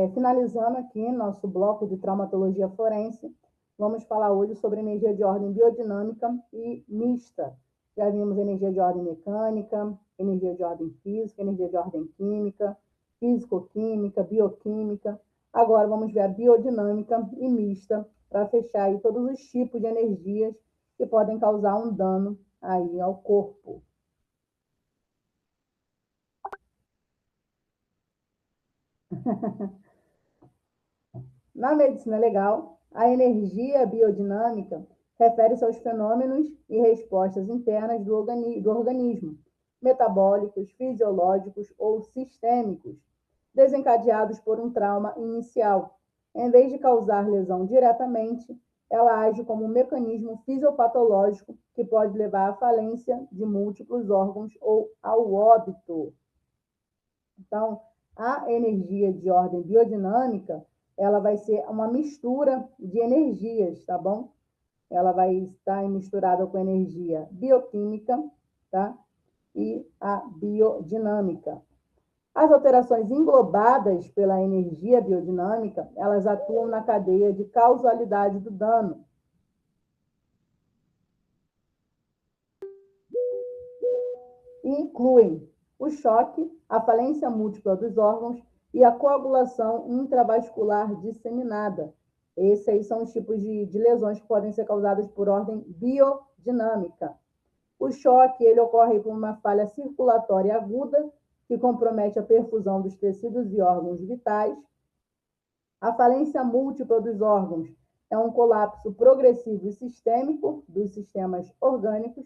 Finalizando aqui nosso bloco de traumatologia forense, vamos falar hoje sobre energia de ordem biodinâmica e mista. Já vimos energia de ordem mecânica, energia de ordem física, energia de ordem química, físico-química, bioquímica. Agora vamos ver a biodinâmica e mista, para fechar aí todos os tipos de energias que podem causar um dano aí ao corpo. Na medicina legal, a energia biodinâmica refere-se aos fenômenos e respostas internas do organismo, metabólicos, fisiológicos ou sistêmicos, desencadeados por um trauma inicial. Em vez de causar lesão diretamente, ela age como um mecanismo fisiopatológico que pode levar à falência de múltiplos órgãos ou ao óbito. Então, a energia de ordem biodinâmica, ela vai ser uma mistura de energias, tá bom? Ela vai estar misturada com energia bioquímica, tá? E a biodinâmica. As alterações englobadas pela energia biodinâmica, elas atuam na cadeia de causalidade do dano. E incluem o choque, a falência múltipla dos órgãos e a coagulação intravascular disseminada. Esses aí são os tipos de lesões que podem ser causadas por ordem biodinâmica. O choque, ele ocorre por uma falha circulatória aguda, que compromete a perfusão dos tecidos e órgãos vitais. A falência múltipla dos órgãos é um colapso progressivo e sistêmico dos sistemas orgânicos.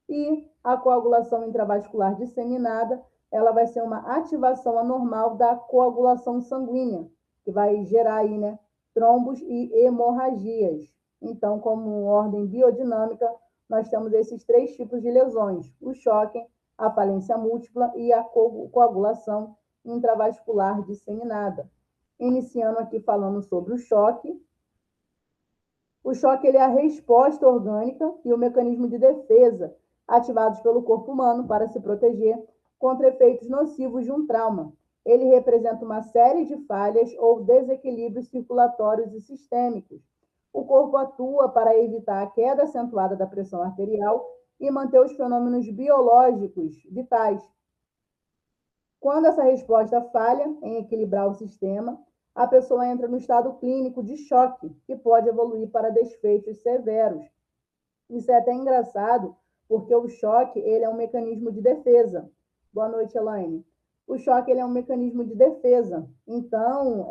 E a coagulação intravascular disseminada, ela vai ser uma ativação anormal da coagulação sanguínea, que vai gerar aí, né, trombos e hemorragias. Então, como ordem biodinâmica, nós temos esses três tipos de lesões: o choque, a falência múltipla e a coagulação intravascular disseminada. Iniciando aqui falando sobre o choque. O choque, ele é a resposta orgânica e o mecanismo de defesa ativados pelo corpo humano para se proteger contra efeitos nocivos de um trauma. Ele representa uma série de falhas ou desequilíbrios circulatórios e sistêmicos. O corpo atua para evitar a queda acentuada da pressão arterial e manter os fenômenos biológicos vitais. Quando essa resposta falha em equilibrar o sistema, a pessoa entra no estado clínico de choque, que pode evoluir para desfechos severos. Isso é até engraçado, porque o choque, ele é um mecanismo de defesa. Boa noite, Elaine. O choque, ele é um mecanismo de defesa. Então,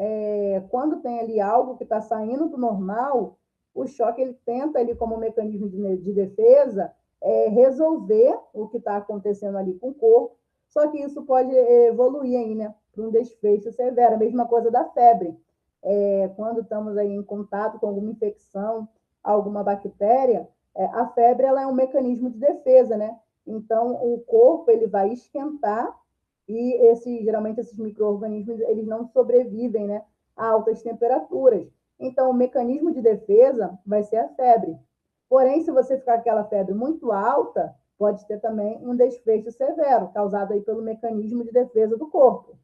quando tem ali algo que está saindo do normal, o choque, ele tenta ali como mecanismo de defesa resolver o que está acontecendo ali com o corpo, só que isso pode evoluir aí, né, para um desfecho severo. A mesma coisa da febre. Quando estamos aí em contato com alguma infecção, alguma bactéria, a febre, ela é um mecanismo de defesa, né? Então, o corpo, ele vai esquentar e geralmente esses micro-organismos, eles não sobrevivem, né, a altas temperaturas. Então, o mecanismo de defesa vai ser a febre. Porém, se você ficar com aquela febre muito alta, pode ter também um desfecho severo, causado aí pelo mecanismo de defesa do corpo.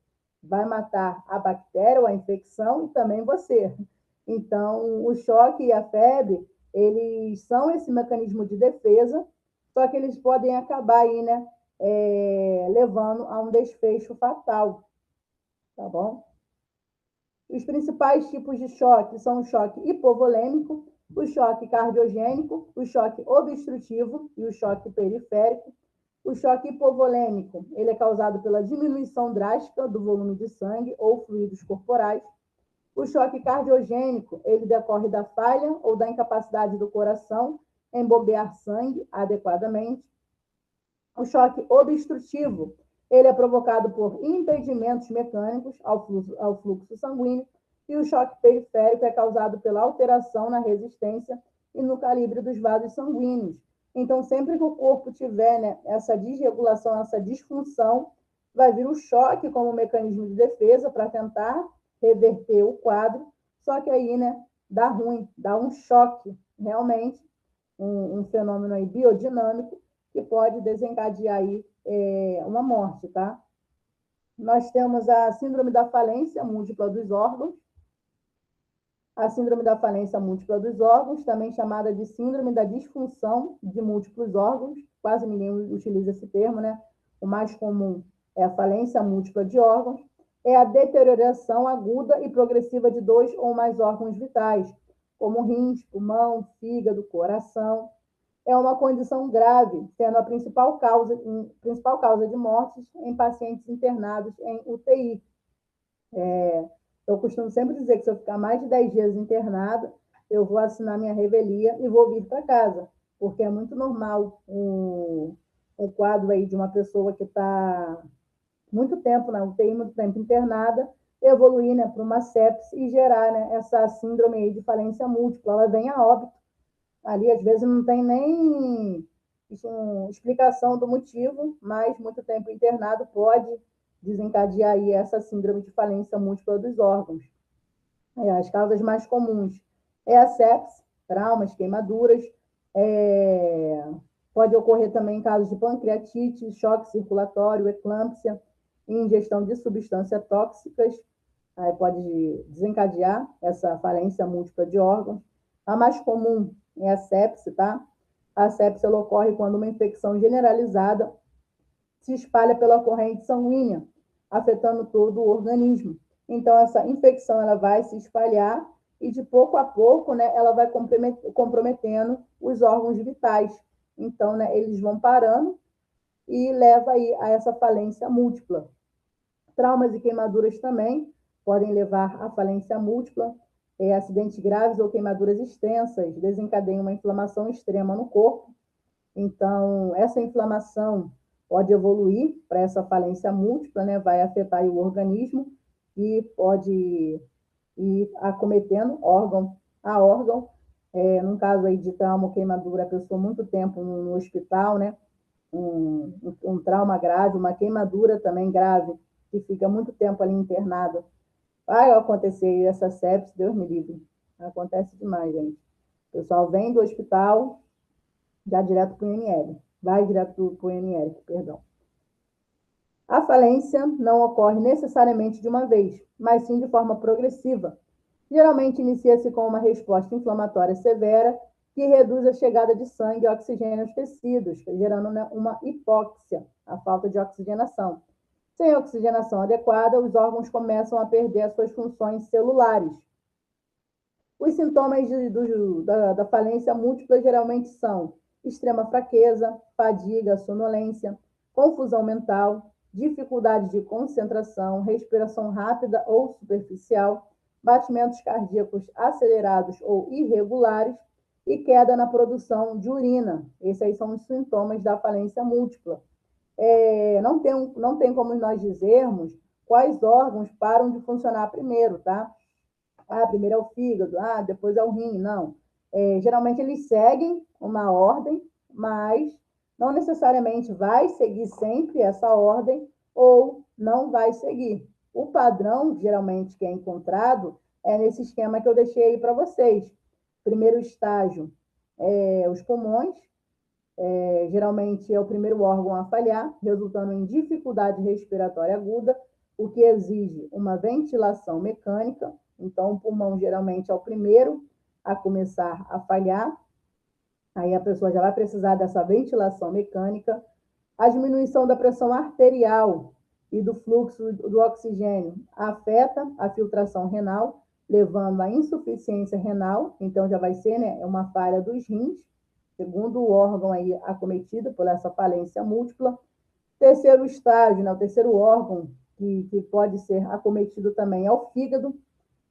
Vai matar a bactéria ou a infecção e também você. Então, o choque e a febre, eles são esse mecanismo de defesa, só que eles podem acabar aí, né, levando a um desfecho fatal, tá bom? Os principais tipos de choque são o choque hipovolêmico, o choque cardiogênico, o choque obstrutivo e o choque periférico. O choque hipovolêmico, ele é causado pela diminuição drástica do volume de sangue ou fluidos corporais. O choque cardiogênico, ele decorre da falha ou da incapacidade do coração em bombear sangue adequadamente. O choque obstrutivo, ele é provocado por impedimentos mecânicos ao fluxo sanguíneo. E o choque periférico é causado pela alteração na resistência e no calibre dos vasos sanguíneos. Então, sempre que o corpo tiver, né, essa desregulação, essa disfunção, vai vir o choque como mecanismo de defesa para tentar reverter o quadro, só que aí, né, dá ruim, dá um choque, realmente, um fenômeno aí biodinâmico, que pode desencadear aí uma morte, tá? Nós temos a síndrome da falência múltipla dos órgãos. A síndrome da falência múltipla dos órgãos, também chamada de síndrome da disfunção de múltiplos órgãos, quase ninguém utiliza esse termo, né? O mais comum é a falência múltipla de órgãos, é a deterioração aguda e progressiva de 2 ou mais órgãos vitais, como rins, pulmão, fígado, coração. É uma condição grave, sendo a principal causa de mortes em pacientes internados em UTI. Eu costumo sempre dizer que se eu ficar mais de 10 dias internada, eu vou assinar minha revelia e vou vir para casa, porque é muito normal um quadro aí de uma pessoa que está muito tempo na UTI, muito tempo internada, evoluir, né, para uma sepse e gerar, né, essa síndrome aí de falência múltipla. Ela vem a óbito. Ali, às vezes, não tem nem explicação do motivo, mas muito tempo internado pode desencadear aí essa síndrome de falência múltipla dos órgãos. As causas mais comuns é a sepse, traumas, queimaduras, pode ocorrer também em casos de pancreatite, choque circulatório, eclâmpsia, ingestão de substâncias tóxicas, aí pode desencadear essa falência múltipla de órgãos. A mais comum é a sepse, tá? A sepse ela ocorre quando uma infecção generalizada se espalha pela corrente sanguínea, afetando todo o organismo. Então, essa infecção ela vai se espalhar e, de pouco a pouco, né, ela vai comprometendo os órgãos vitais. Então, né, eles vão parando e leva aí a essa falência múltipla. Traumas e queimaduras também podem levar à falência múltipla. Acidentes graves ou queimaduras extensas desencadeiam uma inflamação extrema no corpo. Então, essa inflamação pode evoluir para essa falência múltipla, né? Vai afetar o organismo e pode ir acometendo órgão a órgão. No caso aí de trauma ou queimadura, a pessoa muito tempo no hospital, né? Um trauma grave, uma queimadura também grave, que fica muito tempo ali internado. Vai acontecer essa sepse, Deus me livre. Acontece demais, gente. O pessoal vem do hospital, já direto para o IML. Vai direto para o IML, perdão. A falência não ocorre necessariamente de uma vez, mas sim de forma progressiva. Geralmente inicia-se com uma resposta inflamatória severa que reduz a chegada de sangue e oxigênio aos tecidos, gerando uma hipóxia, a falta de oxigenação. Sem oxigenação adequada, os órgãos começam a perder as suas funções celulares. Os sintomas da falência múltipla geralmente são extrema fraqueza, fadiga, sonolência, confusão mental, dificuldade de concentração, respiração rápida ou superficial, batimentos cardíacos acelerados ou irregulares e queda na produção de urina. Esses aí são os sintomas da falência múltipla. Não tem como nós dizermos quais órgãos param de funcionar primeiro, tá? Primeiro é o fígado, depois é o rim, não. Geralmente eles seguem uma ordem, mas não necessariamente vai seguir sempre essa ordem ou não vai seguir. O padrão, geralmente, que é encontrado é nesse esquema que eu deixei aí para vocês. Primeiro estágio, os pulmões, geralmente é o primeiro órgão a falhar, resultando em dificuldade respiratória aguda, o que exige uma ventilação mecânica. Então, o pulmão geralmente é o primeiro a começar a falhar. Aí a pessoa já vai precisar dessa ventilação mecânica. A diminuição da pressão arterial e do fluxo do oxigênio afeta a filtração renal, levando à insuficiência renal. Então, já vai ser, né, uma falha dos rins, segundo o órgão aí acometido por essa falência múltipla. Terceiro estágio, né, o terceiro órgão que pode ser acometido também é o fígado.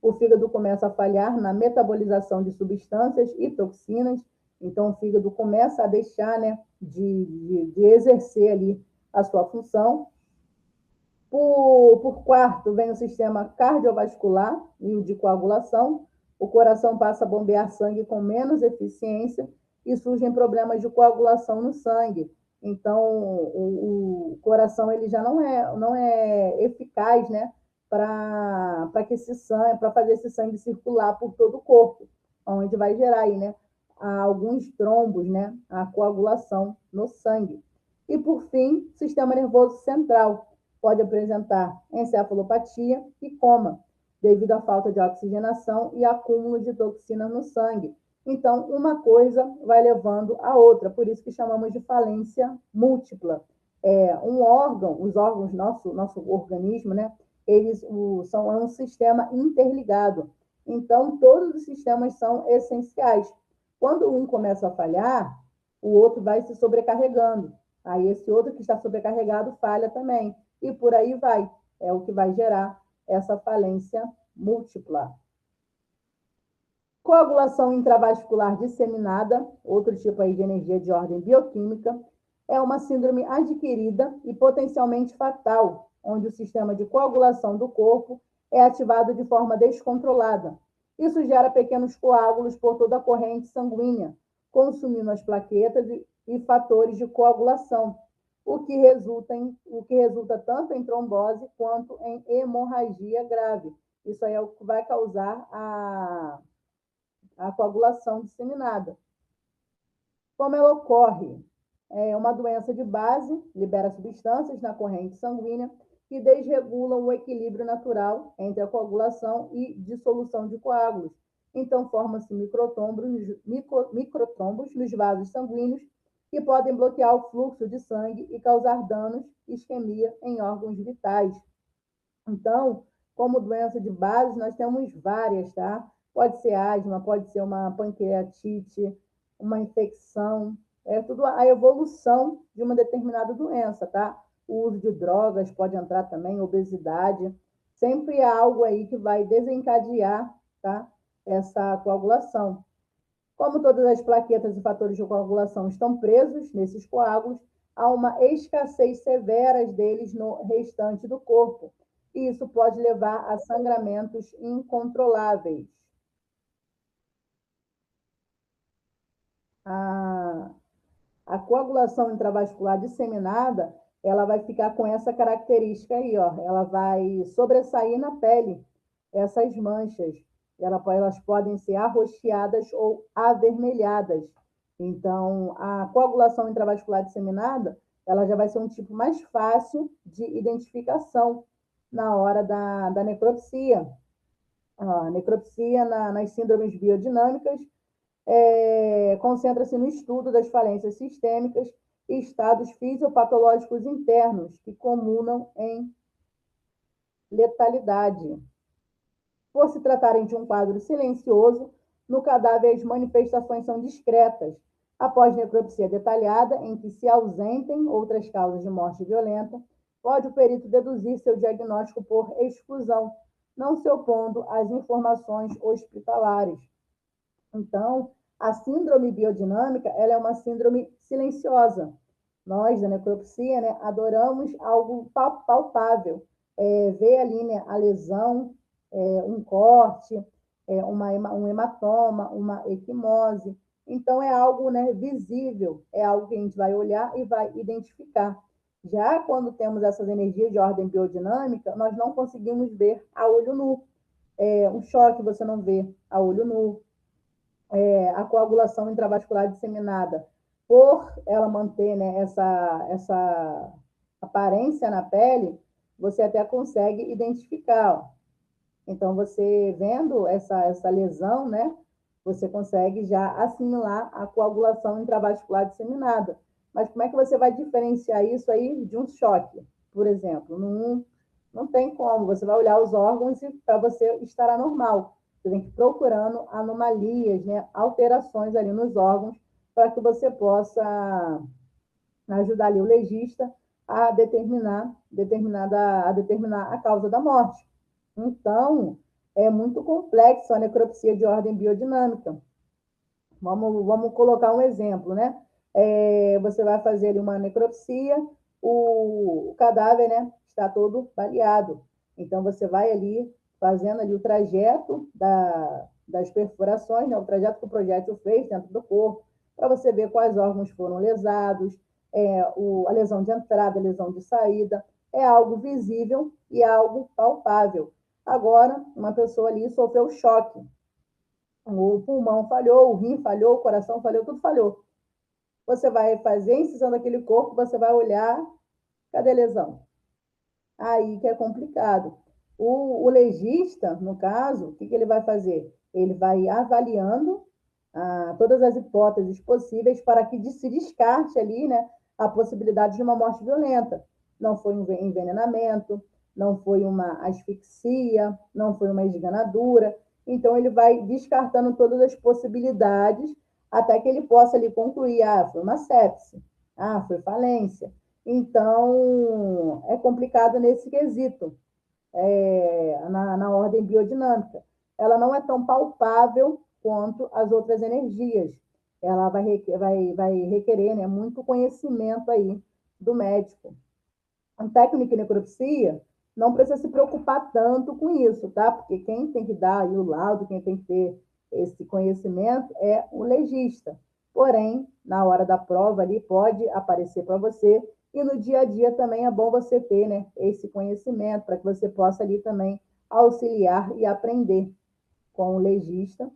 O fígado começa a falhar na metabolização de substâncias e toxinas, então o fígado começa a deixar, né, de exercer ali a sua função. Por quarto, vem o sistema cardiovascular e o de coagulação. O coração passa a bombear sangue com menos eficiência e surgem problemas de coagulação no sangue. Então, o coração ele já não é eficaz, né, para que esse sangue, para fazer esse sangue circular por todo o corpo, onde vai gerar aí, né, alguns trombos, né, a coagulação no sangue. E por fim, sistema nervoso central. pode apresentar encefalopatia e coma, devido à falta de oxigenação e acúmulo de toxinas no sangue. Então, uma coisa vai levando a outra, por isso que chamamos de falência múltipla. Um órgão, os órgãos, nosso organismo, né, eles são um sistema interligado. Então, todos os sistemas são essenciais. Quando um começa a falhar, o outro vai se sobrecarregando. Aí esse outro que está sobrecarregado falha também. E por aí vai. É o que vai gerar essa falência múltipla. Coagulação intravascular disseminada, outro tipo aí de energia de ordem bioquímica, é uma síndrome adquirida e potencialmente fatal, onde o sistema de coagulação do corpo é ativado de forma descontrolada. Isso gera pequenos coágulos por toda a corrente sanguínea, consumindo as plaquetas e fatores de coagulação, o que resulta tanto em trombose quanto em hemorragia grave. Isso aí é o que vai causar a coagulação disseminada. Como ela ocorre? É uma doença de base, libera substâncias na corrente sanguínea que desregulam o equilíbrio natural entre a coagulação e dissolução de coágulos. Então, formam-se microtrombos nos vasos sanguíneos que podem bloquear o fluxo de sangue e causar danos, isquemia em órgãos vitais. Então, como doença de base, nós temos várias, tá? Pode ser asma, pode ser uma pancreatite, uma infecção, é tudo a evolução de uma determinada doença, tá? O uso de drogas pode entrar também, obesidade, sempre há algo aí que vai desencadear, tá? Essa coagulação. Como todas as plaquetas e fatores de coagulação estão presos nesses coágulos, há uma escassez severa deles no restante do corpo. E isso pode levar a sangramentos incontroláveis. A coagulação intravascular disseminada, ela vai ficar com essa característica aí, ó. Ela vai sobressair na pele essas manchas. Elas podem ser arroxeadas ou avermelhadas. Então, a coagulação intravascular disseminada, ela já vai ser um tipo mais fácil de identificação na hora da necropsia. A necropsia nas síndromes biodinâmicas concentra-se no estudo das falências sistêmicas e estados fisiopatológicos internos que comunam em letalidade. Por se tratarem de um quadro silencioso, no cadáver as manifestações são discretas. Após necropsia detalhada, em que se ausentem outras causas de morte violenta, pode o perito deduzir seu diagnóstico por exclusão, não se opondo às informações hospitalares. Então, a síndrome biodinâmica, ela é uma síndrome silenciosa. Nós, da necropsia, né, adoramos algo palpável. Ver ali, né, a lesão, um corte, um hematoma, uma equimose. Então, é algo, né, visível, é algo que a gente vai olhar e vai identificar. Já quando temos essas energias de ordem biodinâmica, nós não conseguimos ver a olho nu. Um choque você não vê a olho nu. A coagulação intravascular disseminada, por ela manter, né, essa aparência na pele, você até consegue identificar. Ó. Então, você vendo essa lesão, né, você consegue já assimilar a coagulação intravascular disseminada. Mas como é que você vai diferenciar isso aí de um choque, por exemplo? Não tem como. Você vai olhar os órgãos e para você estará normal. Você tem que ir procurando anomalias, né, alterações ali nos órgãos, para que você possa ajudar ali o legista a determinar a causa da morte. Então, é muito complexo a necropsia de ordem biodinâmica. Vamos colocar um exemplo, né? Você vai fazer ali uma necropsia, o cadáver, né, está todo baleado. Então, você vai ali fazendo ali o trajeto das perfurações, né, o trajeto que o projétil fez dentro do corpo, para você ver quais órgãos foram lesados, a lesão de entrada, a lesão de saída. É algo visível e é algo palpável. Agora, uma pessoa ali sofreu choque. O pulmão falhou, o rim falhou, o coração falhou, tudo falhou. Você vai fazer a incisão daquele corpo, você vai olhar, cadê a lesão? aí que é complicado. O legista, no caso, o que ele vai fazer? Ele vai avaliando todas as hipóteses possíveis para que se descarte ali, né, a possibilidade de uma morte violenta. Não foi um envenenamento, não foi uma asfixia, não foi uma esganadura. Então, ele vai descartando todas as possibilidades até que ele possa ali concluir, foi uma sepse, foi falência. Então, é complicado nesse quesito, na ordem biodinâmica. Ela não é tão palpável quanto as outras energias. Ela vai requerer, né, muito conhecimento aí do médico. A técnica de necropsia não precisa se preocupar tanto com isso, tá? Porque quem tem que dar aí o laudo, quem tem que ter esse conhecimento é o legista. Porém, na hora da prova ali, pode aparecer para você, e no dia a dia também é bom você ter, né, esse conhecimento, para que você possa ali também auxiliar e aprender com o legista.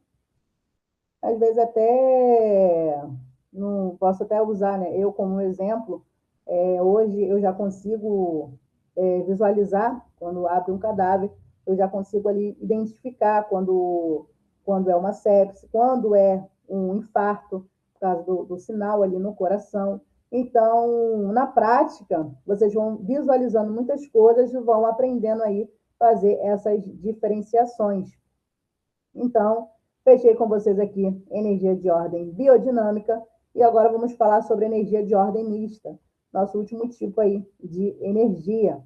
Às vezes até, não posso até usar, né, eu como exemplo, hoje eu já consigo visualizar, quando abre um cadáver, eu já consigo ali identificar quando é uma sepse, quando é um infarto, por causa do sinal ali no coração. Então, na prática, vocês vão visualizando muitas coisas e vão aprendendo aí fazer essas diferenciações. Então, fechei com vocês aqui energia de ordem biodinâmica e agora vamos falar sobre energia de ordem mista, nosso último tipo aí de energia.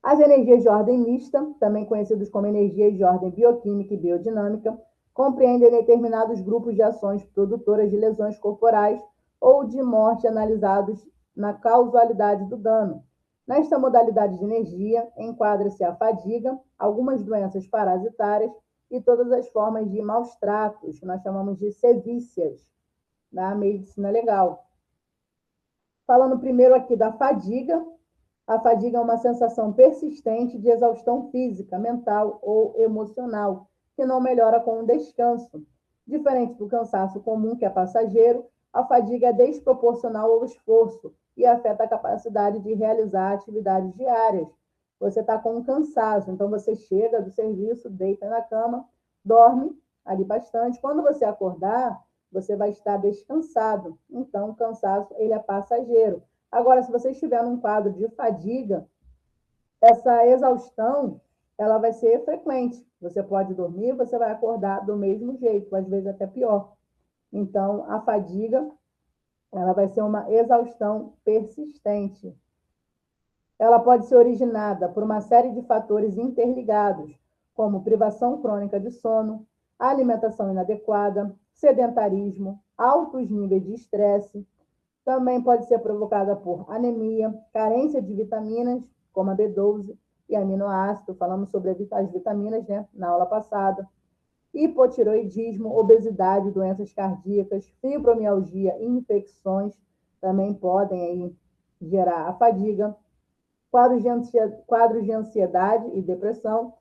As energias de ordem mista, também conhecidas como energias de ordem bioquímica e biodinâmica, compreendem determinados grupos de ações produtoras de lesões corporais ou de morte analisados na causalidade do dano. Nesta modalidade de energia, enquadra-se a fadiga, algumas doenças parasitárias e todas as formas de maus tratos, que nós chamamos de sevícias, na medicina legal. Falando primeiro aqui da fadiga, a fadiga é uma sensação persistente de exaustão física, mental ou emocional, que não melhora com o descanso. Diferente do cansaço comum, que é passageiro, a fadiga é desproporcional ao esforço e afeta a capacidade de realizar atividades diárias. Você está com um cansaço, então você chega do serviço, deita na cama, dorme ali bastante. Quando você acordar, você vai estar descansado. Então, o cansaço ele é passageiro. Agora, se você estiver num quadro de fadiga, essa exaustão ela vai ser frequente. Você pode dormir, você vai acordar do mesmo jeito, às vezes até pior. Então, a fadiga ela vai ser uma exaustão persistente. Ela pode ser originada por uma série de fatores interligados, como privação crônica de sono, alimentação inadequada, sedentarismo, altos níveis de estresse. Também pode ser provocada por anemia, carência de vitaminas, como a B12 e aminoácido, falamos sobre as vitaminas, né, na aula passada. Hipotiroidismo, obesidade, doenças cardíacas, fibromialgia e infecções também podem aí gerar a fadiga, quadros de ansiedade e depressão,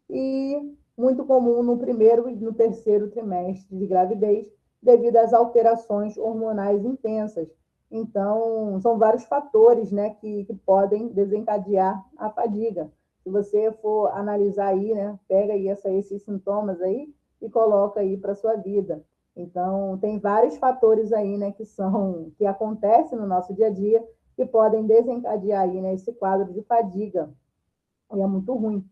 e muito comum no primeiro e no terceiro trimestre de gravidez, devido às alterações hormonais intensas. Então, são vários fatores, né, que podem desencadear a fadiga. Se você for analisar aí, né, pega aí esses sintomas aí e coloca aí para a sua vida. Então, tem vários fatores aí, né, que acontecem no nosso dia a dia que podem desencadear aí, né, esse quadro de fadiga. E é muito ruim.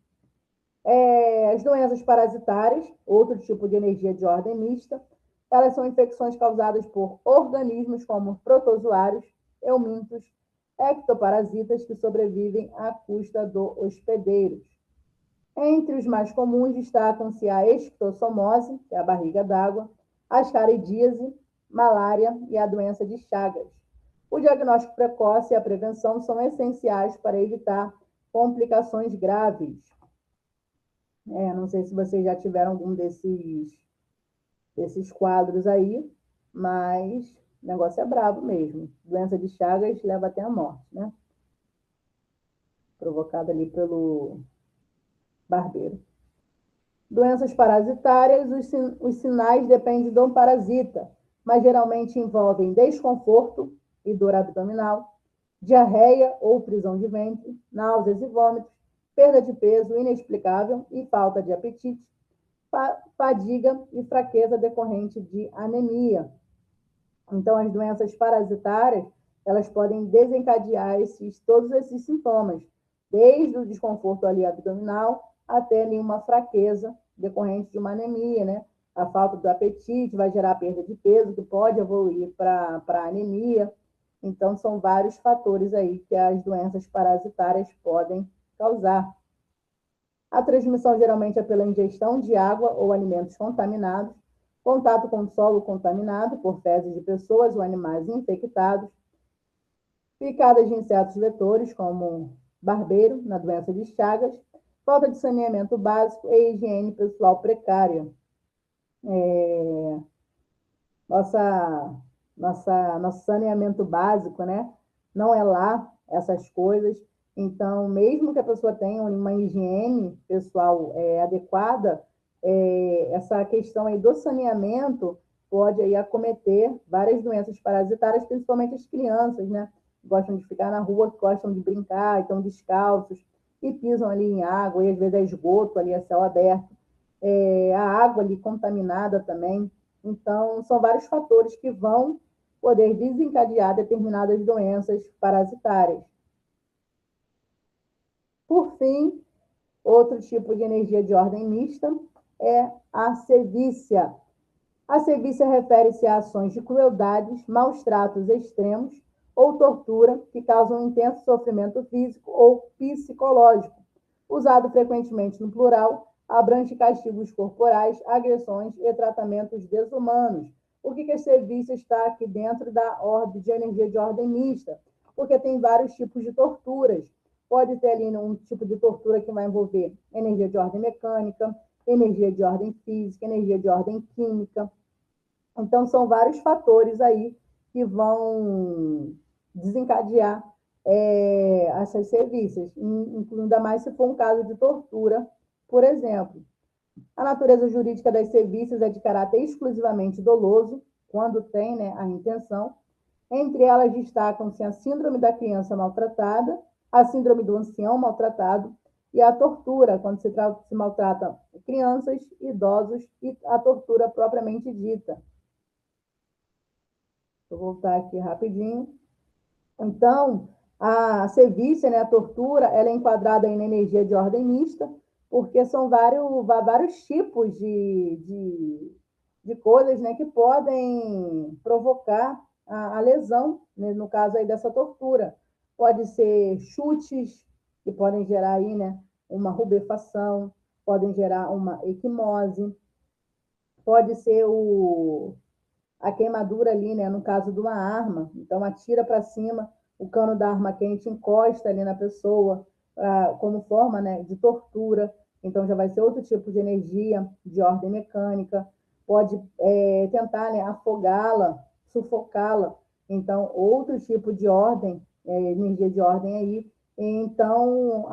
As doenças parasitárias, outro tipo de energia de ordem mista, elas são infecções causadas por organismos como protozoários, eumintos, ectoparasitas que sobrevivem à custa do hospedeiro. Entre os mais comuns destacam-se a esquistossomose, que é a barriga d'água, a ascaridíase, malária e a doença de Chagas. O diagnóstico precoce e a prevenção são essenciais para evitar complicações graves. Não sei se vocês já tiveram algum desses quadros aí, mas o negócio é brabo mesmo. Doença de Chagas leva até a morte, né? Provocada ali pelo barbeiro. Doenças parasitárias, os sinais dependem do parasita, mas geralmente envolvem desconforto e dor abdominal, diarreia ou prisão de ventre, náuseas e vômitos, perda de peso inexplicável e falta de apetite, fadiga e fraqueza decorrente de anemia. Então, as doenças parasitárias, elas podem desencadear todos esses sintomas, desde o desconforto ali abdominal até ali uma fraqueza decorrente de uma anemia, né? A falta do apetite vai gerar perda de peso, que pode evoluir para anemia. Então, são vários fatores aí que as doenças parasitárias podem causar. A transmissão geralmente é pela ingestão de água ou alimentos contaminados, contato com solo contaminado por fezes de pessoas ou animais infectados, picadas de insetos vetores, como barbeiro, na doença de Chagas, falta de saneamento básico e higiene pessoal precária. Nosso saneamento básico, né? Não é lá essas coisas. Então, mesmo que a pessoa tenha uma higiene pessoal adequada, essa questão aí do saneamento pode aí acometer várias doenças parasitárias, principalmente as crianças, né? Gostam de ficar na rua, gostam de brincar, estão descalços e pisam ali em água, e às vezes é esgoto ali a céu aberto. A água ali contaminada também. Então, são vários fatores que vão poder desencadear determinadas doenças parasitárias. Por fim, outro tipo de energia de ordem mista é a sevícia. A sevícia refere-se a ações de crueldades, maus tratos extremos ou tortura que causam intenso sofrimento físico ou psicológico. Usado frequentemente no plural, abrange castigos corporais, agressões e tratamentos desumanos. Por que a sevícia está aqui dentro da ordem de energia de ordem mista? Porque tem vários tipos de torturas. Pode ter ali um tipo de tortura que vai envolver energia de ordem mecânica, energia de ordem física, energia de ordem química. Então, são vários fatores aí que vão desencadear essas sevícias, incluindo ainda mais se for um caso de tortura, por exemplo. A natureza jurídica das sevícias é de caráter exclusivamente doloso, quando tem, né, a intenção. Entre elas destacam-se a síndrome da criança maltratada, a síndrome do ancião maltratado e a tortura, quando se maltrata crianças, idosos e a tortura propriamente dita. Vou voltar aqui rapidinho. Então, a sevícia, né, a tortura, ela é enquadrada em energia de ordem mista, porque são vários tipos de coisas, né, que podem provocar a lesão, né, no caso aí dessa tortura. Pode ser chutes, que podem gerar aí, né, uma rubefação, podem gerar uma equimose, pode ser a queimadura ali, né, no caso de uma arma. Então, atira para cima, o cano da arma quente encosta ali na pessoa, como forma, né, de tortura. Então, já vai ser outro tipo de energia de ordem mecânica. Pode tentar, né, afogá-la, sufocá-la. Então, outro tipo de ordem, energia de ordem aí. Então,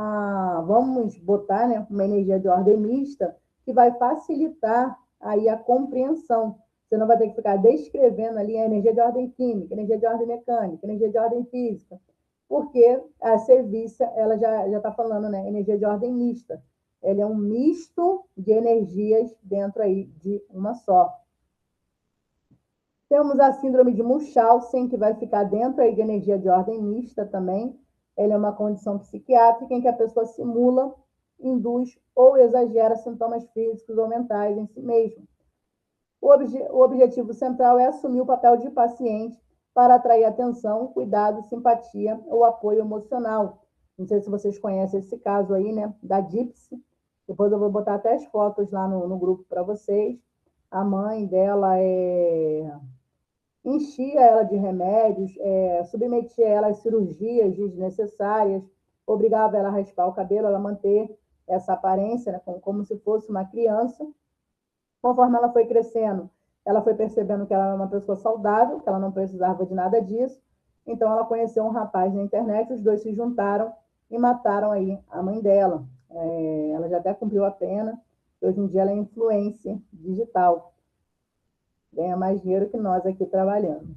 vamos botar, né, uma energia de ordem mista que vai facilitar aí a compreensão. Você não vai ter que ficar descrevendo ali a energia de ordem química, energia de ordem mecânica, energia de ordem física, porque a sevícia, ela já está falando, né, energia de ordem mista. Ela é um misto de energias dentro aí de uma só. Temos a síndrome de Munchausen, que vai ficar dentro aí de energia de ordem mista também. Ela é uma condição psiquiátrica em que a pessoa simula, induz ou exagera sintomas físicos ou mentais em si mesmo. O objetivo central é assumir o papel de paciente para atrair atenção, cuidado, simpatia ou apoio emocional. Não sei se vocês conhecem esse caso aí, né, da Gypsy. Depois eu vou botar até as fotos lá no grupo para vocês. A mãe dela enchia ela de remédios, submetia ela a cirurgias desnecessárias, obrigava ela a raspar o cabelo, ela manter essa aparência, né, como se fosse uma criança. Conforme ela foi crescendo, ela foi percebendo que ela era uma pessoa saudável, que ela não precisava de nada disso. Então, ela conheceu um rapaz na internet, os dois se juntaram e mataram aí a mãe dela. Ela já até cumpriu a pena. Hoje em dia, ela é influencer digital. Ganha mais dinheiro que nós aqui trabalhando.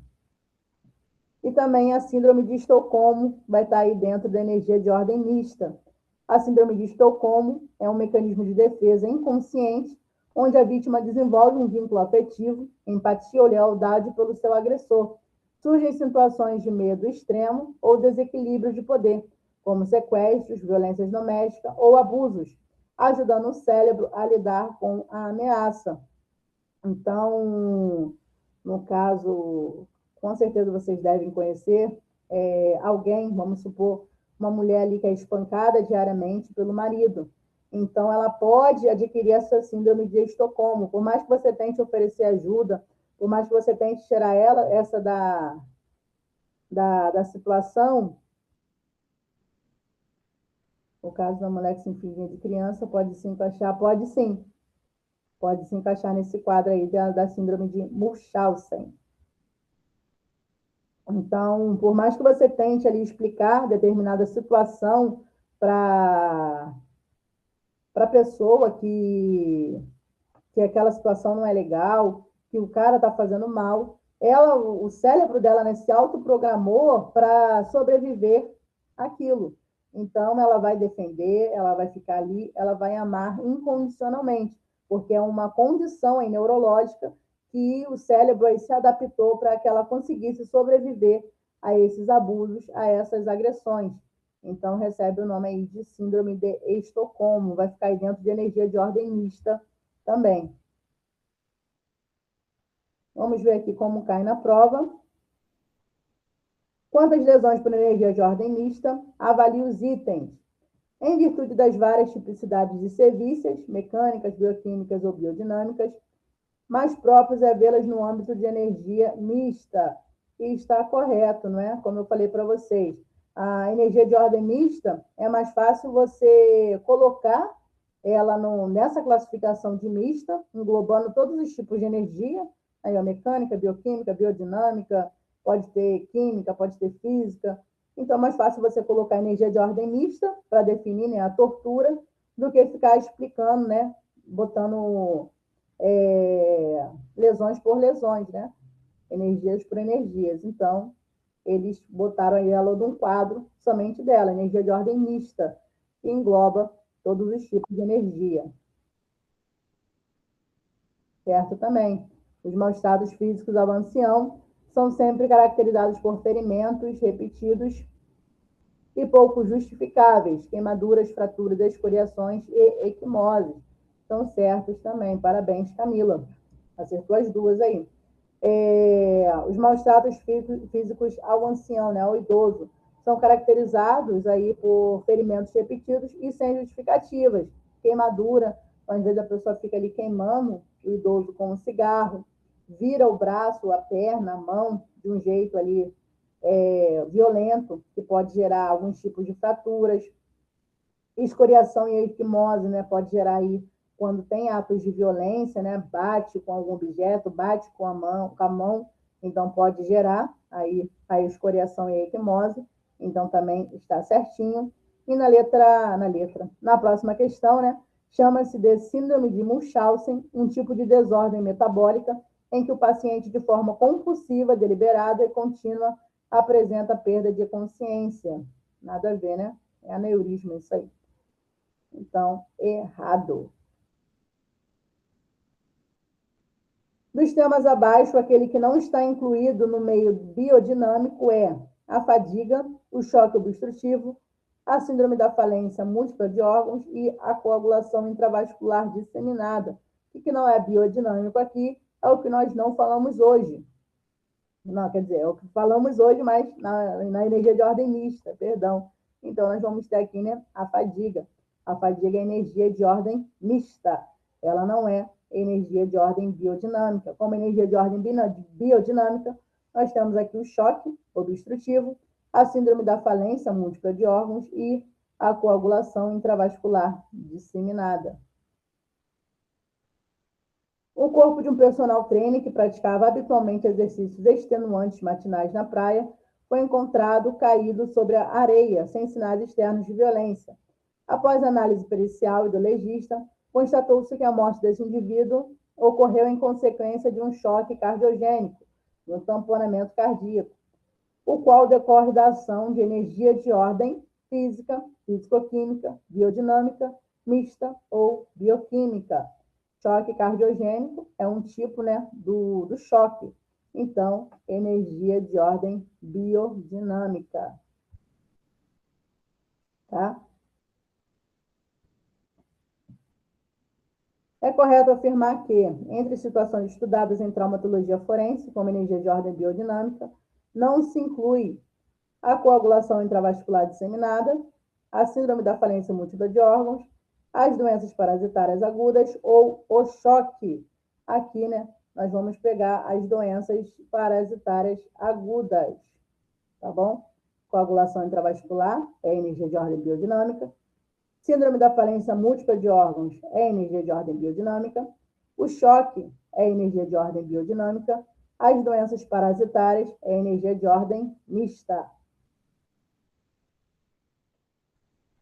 E também a síndrome de Estocolmo vai estar aí dentro da energia de ordem mista. A síndrome de Estocolmo é um mecanismo de defesa inconsciente, onde a vítima desenvolve um vínculo afetivo, empatia ou lealdade pelo seu agressor. Surgem situações de medo extremo ou desequilíbrio de poder, como sequestros, violências domésticas ou abusos, ajudando o cérebro a lidar com a ameaça. Então, no caso, com certeza vocês devem conhecer alguém, vamos supor, uma mulher ali que é espancada diariamente pelo marido. Então, ela pode adquirir essa síndrome de Estocolmo. Por mais que você tente oferecer ajuda, por mais que você tente tirar essa da situação, no caso da mulher que se finge de criança, pode se encaixar? Pode se encaixar nesse quadro aí da síndrome de Munchausen. Então, por mais que você tente ali explicar determinada situação para a pessoa que aquela situação não é legal, que o cara está fazendo mal, o cérebro dela, né, se autoprogramou para sobreviver àquilo. Então, ela vai defender, ela vai ficar ali, ela vai amar incondicionalmente, porque é uma condição aí neurológica que o cérebro aí se adaptou para que ela conseguisse sobreviver a esses abusos, a essas agressões. Então, recebe o nome aí de síndrome de Estocolmo, vai ficar aí dentro de energia de ordem mista também. Vamos ver aqui como cai na prova. Quantas lesões por energia de ordem mista? Avalie os itens. Em virtude das várias tipicidades de serviços, mecânicas, bioquímicas ou biodinâmicas, mais próprios é vê-las no âmbito de energia mista. E está correto, não é? Como eu falei para vocês. A energia de ordem mista é mais fácil você colocar ela nessa classificação de mista, englobando todos os tipos de energia, aí a mecânica, bioquímica, biodinâmica, pode ter química, pode ter física. Então, é mais fácil você colocar energia de ordem mista para definir, né, a tortura, do que ficar explicando, né, botando lesões por lesões, né, energias por energias. Então, eles botaram aí ela num quadro somente dela, energia de ordem mista, que engloba todos os tipos de energia. Certo também. Os maus estados físicos ao ancião são sempre caracterizados por ferimentos repetidos e pouco justificáveis, queimaduras, fraturas, escoriações e equimoses. Estão certos também. Parabéns, Camila. Acertou as duas aí. Os maus tratos físicos ao ancião, né, ao idoso, são caracterizados aí por ferimentos repetidos e sem justificativas. Queimadura, às vezes a pessoa fica ali queimando o idoso com um cigarro, vira o braço, a perna, a mão, de um jeito ali violento, que pode gerar alguns tipos de fraturas. Escoriação e equimose, né, pode gerar aí, quando tem atos de violência, né, bate com algum objeto, bate com a mão, então pode gerar aí a escoriação e a equimose, então também está certinho. E na próxima questão, né, chama-se de síndrome de Munchausen, um tipo de desordem metabólica em que o paciente, de forma compulsiva, deliberada e contínua, apresenta perda de consciência. Nada a ver, né? É aneurisma isso aí. Então, errado. Dos temas abaixo, aquele que não está incluído no meio biodinâmico é a fadiga, o choque obstrutivo, a síndrome da falência múltipla de órgãos e a coagulação intravascular disseminada. O que não é biodinâmico aqui é o que nós não falamos hoje. Não, quer dizer, é o que falamos hoje, mas na energia de ordem mista, perdão. Então, nós vamos ter aqui, né, a fadiga. A fadiga é energia de ordem mista. Ela não é energia de ordem biodinâmica. Como energia de ordem biodinâmica, nós temos aqui o choque obstrutivo, a síndrome da falência múltipla de órgãos e a coagulação intravascular disseminada. O corpo de um personal trainer que praticava habitualmente exercícios extenuantes matinais na praia foi encontrado caído sobre a areia, sem sinais externos de violência. Após análise pericial e do legista, constatou-se que a morte desse indivíduo ocorreu em consequência de um choque cardiogênico, um tamponamento cardíaco. o qual decorre da ação de energia de ordem física, físico-química, biodinâmica, mista ou bioquímica. Choque cardiogênico é um tipo, né, do choque. Então, energia de ordem biodinâmica. Tá? É correto afirmar que, entre situações estudadas em traumatologia forense, como energia de ordem biodinâmica, não se inclui a coagulação intravascular disseminada, a síndrome da falência múltipla de órgãos, as doenças parasitárias agudas ou o choque. Aqui, né, nós vamos pegar as doenças parasitárias agudas, tá bom? Coagulação intravascular é energia de ordem biodinâmica. Síndrome da falência múltipla de órgãos é energia de ordem biodinâmica. O choque é energia de ordem biodinâmica. As doenças parasitárias é energia de ordem mista.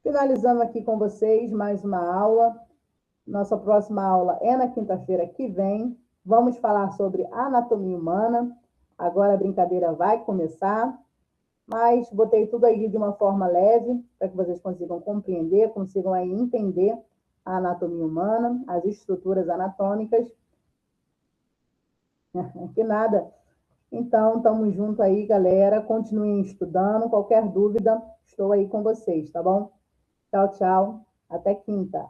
Finalizando aqui com vocês mais uma aula. Nossa próxima aula é na quinta-feira que vem. Vamos falar sobre anatomia humana. Agora a brincadeira vai começar, mas botei tudo aí de uma forma leve, para que vocês consigam compreender, consigam aí entender a anatomia humana, as estruturas anatômicas. Que nada. Então, estamos juntos aí, galera. Continuem estudando. Qualquer dúvida, estou aí com vocês, tá bom? Tchau, tchau. Até quinta.